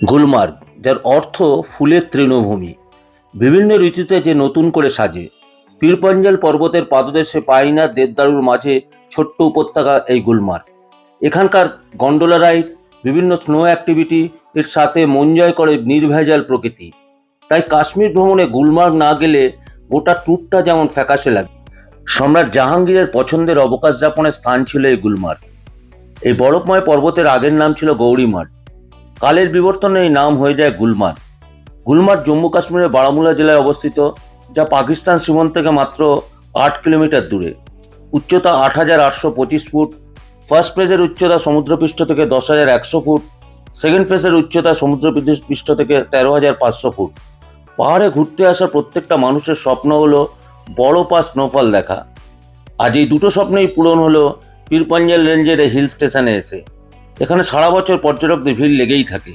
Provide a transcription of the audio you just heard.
গুলমার্গ, যার অর্থ ফুলের তৃণভূমি, বিভিন্ন ঋতুতে যে নতুন করে সাজে। পীরপঞ্জাল পর্বতের পাদদেশে পাইনা দেবদারুর মাঝে ছোট্ট উপত্যকা এই গুলমার্গ। এখানকার গন্ডোলা রাইড, বিভিন্ন স্নো অ্যাক্টিভিটি এর সাথে মন জয় করে নির্ভেজাল প্রকৃতি। তাই কাশ্মীর ভ্রমণে গুলমার্গ না গেলে গোটা ট্যুরটা যেমন ফ্যাকাশে লাগে। সম্রাট জাহাঙ্গীরের পছন্দের অবকাশ যাপনের স্থান ছিল এই গুলমার্গ। এই বরফময় পর্বতের আগের নাম ছিল গৌরীমার্গ। কালের বিবর্তনে এই নাম হয়ে যায় গুলমার্গ। গুলমার্গ জম্মু কাশ্মীরের বারামুলা জেলায় অবস্থিত, যা পাকিস্তান সীমান্ত থেকে মাত্র 8 কিলোমিটার দূরে। উচ্চতা 8,825 ফুট। ফার্স্ট ফেজের উচ্চতা সমুদ্রপৃষ্ঠ থেকে 10,100 ফুট। সেকেন্ড ফেজের উচ্চতা সমুদ্রপৃষ্ঠ থেকে 13,500 ফুট। পাহাড়ে ঘুরতে আসা প্রত্যেকটা মানুষের স্বপ্ন হলো বরফ আর স্নোফল দেখা। আজ এই দুটো স্বপ্নই পূরণ হলো পীরপঞ্জাল রেঞ্জের এই হিল স্টেশনে এসে। এখানে সারা বছর পর্যটকদের ভিড় লেগেই থাকে।